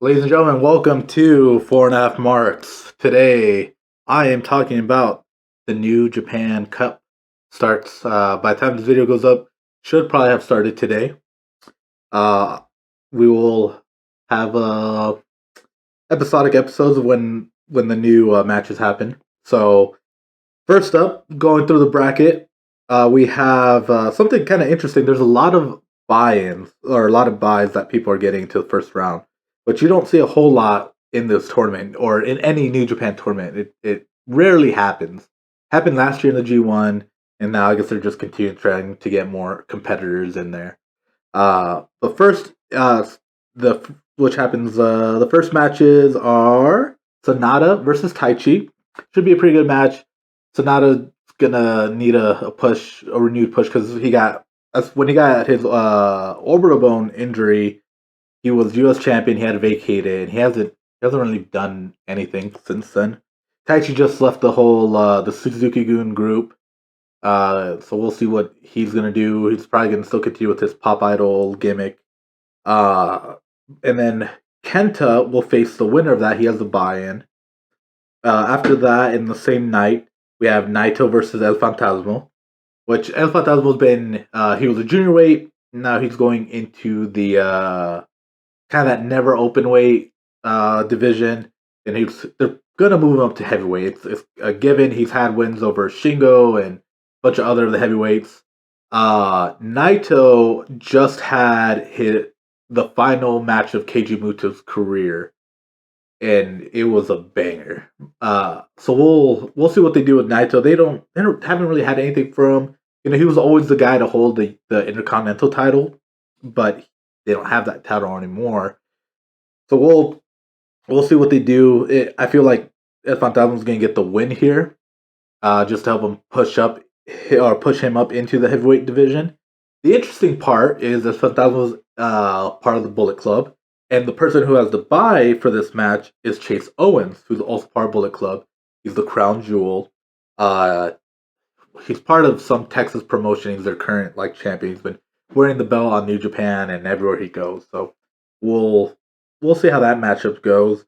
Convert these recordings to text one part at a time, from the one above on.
Ladies and gentlemen, welcome to Four and a Half Marks. Today, I am talking about the New Japan Cup. Starts by the time this video goes up, should probably have started today. Uh, we will have episodic episodes of when the new matches happen. So, first up, going through the bracket, we have something kind of interesting. There's a lot of buy-ins or a lot of buys that people are getting to the first round, but you don't see a whole lot in this tournament or in any New Japan tournament. It rarely happens. Happened last year in the G1, and now I guess they're just continuing trying to get more competitors in there. The first, the which happens. The first matches are Sonata versus Taichi. Should be a pretty good match. Sonata's gonna need a push, a renewed push, because when he got his orbital bone injury, he was U.S. champion. He had vacated, and he hasn't really done anything since then. Taichi just left the Suzuki-gun group, so we'll see what he's gonna do. He's probably gonna still continue with his pop idol gimmick. Uh, and then Kenta will face the winner of that. He has a buy-in. After that, in the same night, we have Naito versus El Fantasma, which El Fantasma's been, he was a junior weight, now he's going into the kind of that never open weight division, and they're gonna move him up to heavyweight. It's a given. He's had wins over Shingo and a bunch of other of the heavyweights. Naito just had the final match of Keiji Muto's career, and it was a banger. So we'll see what they do with Naito. Haven't really had anything for him. He was always the guy to hold the Intercontinental title, but they don't have that title anymore. So we'll see what they do. I feel like El Fantasma's going to get the win here, just to help him push him up into the heavyweight division. The interesting part is that Fantasma's part of the Bullet Club, and the person who has the bye for this match is Chase Owens, who's also part of Bullet Club. He's the crown jewel. He's part of some Texas promotion. He's their current champion. He's been wearing the belt on New Japan and everywhere he goes. So we'll see how that matchup goes.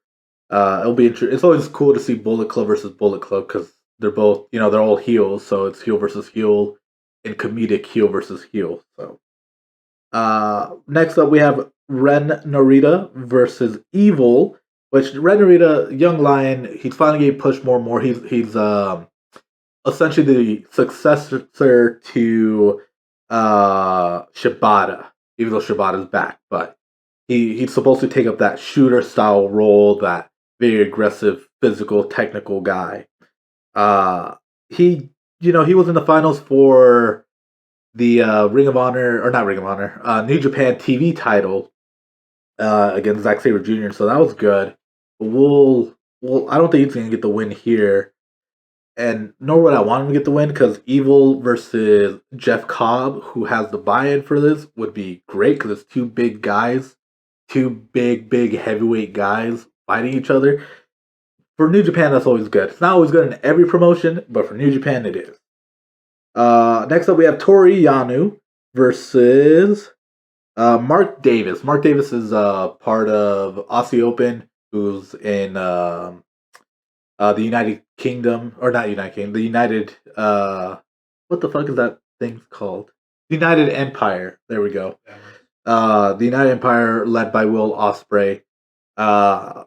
It'll be interesting. It's always cool to see Bullet Club versus Bullet Club because they're both, they're all heels. So it's heel versus heel and comedic heel versus heel. So next up we have Ren Narita versus Evil, which Ren Narita, young lion, he's finally getting pushed more and more. He's essentially the successor to Shibata, even though Shibata's back, but he's supposed to take up that shooter style role, that very aggressive, physical, technical guy. He was in the finals for the Ring of Honor, or not Ring of Honor, New Japan TV title against Zack Sabre Jr., so that was good. But I don't think he's going to get the win here. And nor would I want him to get the win, because Evil versus Jeff Cobb, who has the buy-in for this, would be great, because it's two big guys, two big heavyweight guys fighting each other. For New Japan, that's always good. It's not always good in every promotion, but for New Japan, it is. Next up, we have Toru Yano versus Mark Davis. Mark Davis is part of Aussie Open, who's in the United Kingdom, or not United Kingdom, the United, what the fuck is that thing called? United Empire. There we go. The United Empire led by Will Ospreay. I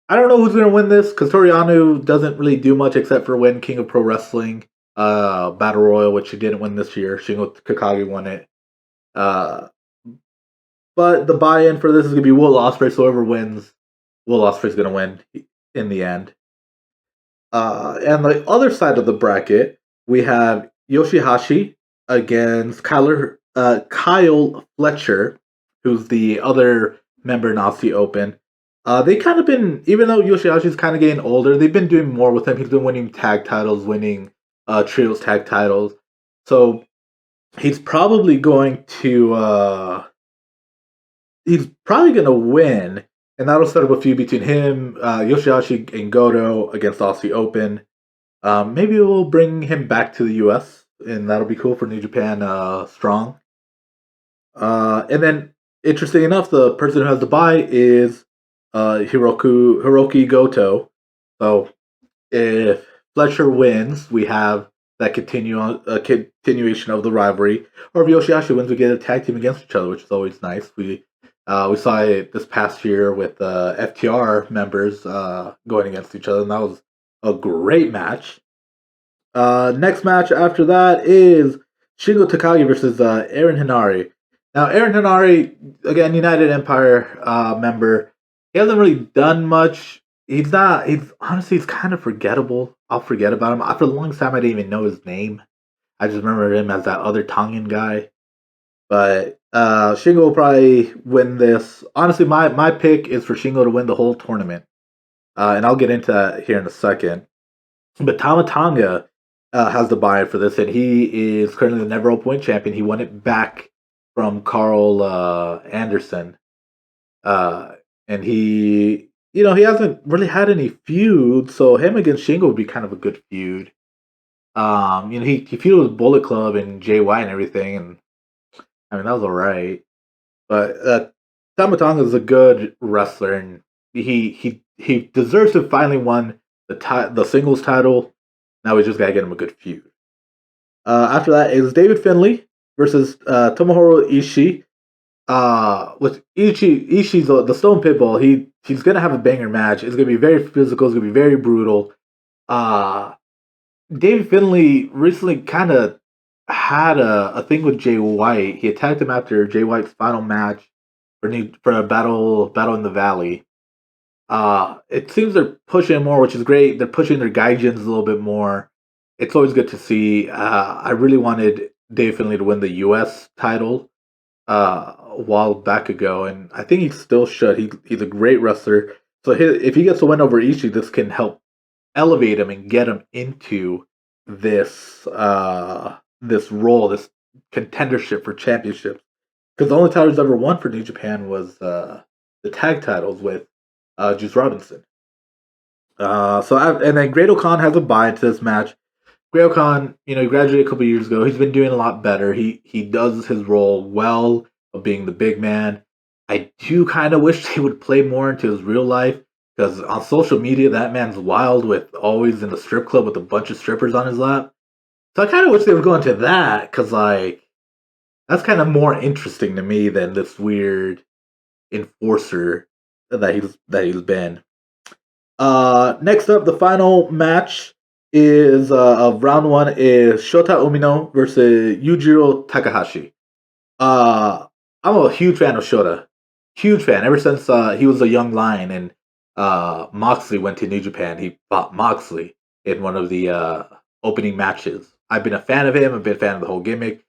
don't know who's going to win this, because Toru Yano doesn't really do much except for win King of Pro Wrestling Battle Royal, which he didn't win this year. Shingo Takagi won it. But the buy-in for this is going to be Will Ospreay, so whoever wins, Will Ospreay's going to win in the end. And the other side of the bracket, we have Yoshihashi against Kyle Fletcher, who's the other member in Aussie Open. They kind of been, even though Yoshihashi's kind of getting older, they've been doing more with him. He's been winning tag titles, winning trios tag titles. So he's probably going to win. And that'll set up a feud between him, Yoshihashi, and Goto against Aussie Open. Maybe we'll bring him back to the US, and that'll be cool for New Japan Strong. And then, interesting enough, the person who has the bye is Hiroki Goto. So if Fletcher wins, we have that continuation of the rivalry. Or if Yoshihashi wins, we get a tag team against each other, which is always nice. We saw it this past year with FTR members going against each other, and that was a great match. Next match after that is Shingo Takagi versus Aaron Hinari. Now, Aaron Hinari, again, United Empire member, he hasn't really done much. He's not. He's honestly, he's kind of forgettable. I'll forget about him. For the longest time, I didn't even know his name. I just remember him as that other Tongan guy. But Shingo will probably win this. Honestly, my pick is for Shingo to win the whole tournament, and I'll get into that here in a second. But Tama Tonga has the buy-in for this, and he is currently the never open weight champion. He won it back from Carl Anderson, and he hasn't really had any feuds, so him against Shingo would be kind of a good feud. He feuded with Bullet Club and JY and everything, and I mean that was alright. But Tama Tonga is a good wrestler, and he deserves to finally won the singles title. Now we just gotta get him a good feud. After that is David Finlay versus Tomohiro Ishii. With Ishii's the Stone Pitbull, he's gonna have a banger match. It's gonna be very physical. It's gonna be very brutal. David Finlay recently kind of had a thing with Jay White. He attacked him after Jay White's final match for a battle in the Valley. It seems they're pushing more, which is great. They're pushing their gaijins a little bit more. It's always good to see. I really wanted Dave Finlay to win the U.S. title a while back ago, and I think he still should. He's a great wrestler. So if he gets a win over Ishii, this can help elevate him and get him into this this role, this contendership for championships. Because the only title he's ever won for New Japan was the tag titles with Juice Robinson. And then Great Khan has a bye into this match. Great Khan, he graduated a couple years ago. He's been doing a lot better. He does his role well of being the big man. I do kind of wish he would play more into his real life, because on social media, that man's wild with always in the strip club with a bunch of strippers on his lap. So I kind of wish they would go into that, because that's kind of more interesting to me than this weird enforcer that he's been. Next up, the final match is of round one is Shota Umino versus Yujiro Takahashi. I'm a huge fan of Shota. Huge fan. Ever since he was a young lion and Moxley went to New Japan, he fought Moxley in one of the opening matches. I've been a fan of him. I've been a fan of the whole gimmick.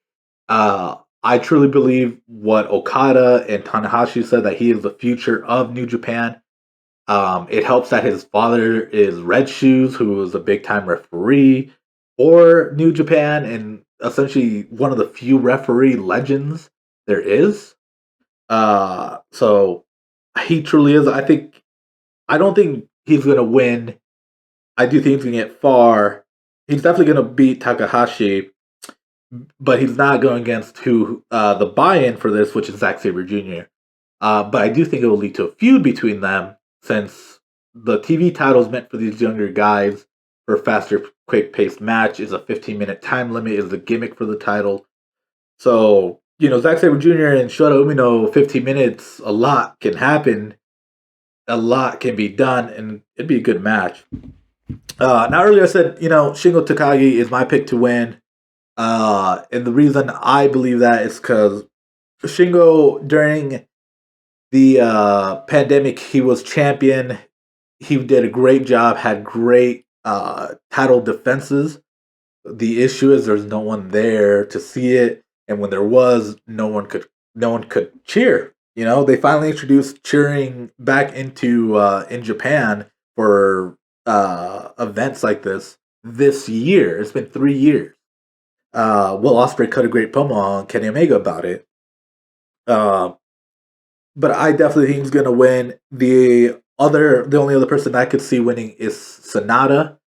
I truly believe what Okada and Tanahashi said, that he is the future of New Japan. It helps that his father is Red Shoes, who was a big time referee for New Japan and essentially one of the few referee legends there is. So he truly is. I don't think he's gonna win. I do think he's gonna get far. He's definitely gonna beat Takahashi, but he's not going against who the buy-in for this, which is Zack Sabre Jr. But I do think it will lead to a feud between them, since the TV title is meant for these younger guys for a faster, quick-paced match. Is a 15-minute time limit is the gimmick for the title. So Zack Sabre Jr. and Shota Umino, 15 minutes, a lot can happen, a lot can be done, and it'd be a good match. Now earlier I said Shingo Takagi is my pick to win. And the reason I believe that is because Shingo, during the pandemic, he was champion. He did a great job, had great title defenses. The issue is there's no one there to see it, and when there was, no one could cheer. They finally introduced cheering back into in Japan for events like this year. It's been 3 years. Will Ospreay cut a great promo on Kenny Omega about it. But I definitely think he's gonna win. The only other person I could see winning is Sonata.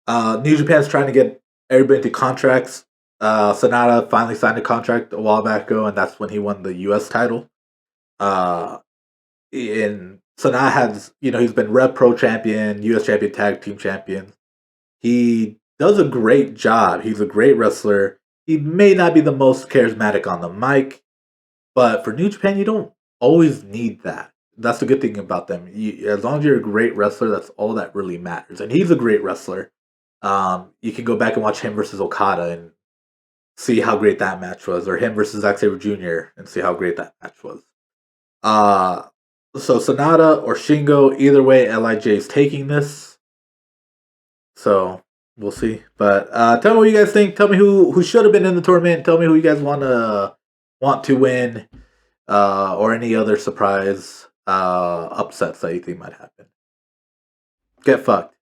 New Japan's trying to get everybody into contracts. Sonata finally signed a contract a while back ago, and that's when he won the U.S. title. And Sanada has, he's been Rev Pro champion, US champion, tag team champion. He does a great job. He's a great wrestler. He may not be the most charismatic on the mic, but for New Japan, you don't always need that. That's the good thing about them. As long as you're a great wrestler, that's all that really matters. And he's a great wrestler. You can go back and watch him versus Okada and see how great that match was, or him versus Zack Sabre Jr. and see how great that match was. Uh, so Sonata or Shingo, either way, Lij is taking this. So we'll see. But tell me what you guys think. Tell me who should have been in the tournament. Tell me who you guys want to win, or any other surprise upsets that you think might happen. Get fucked.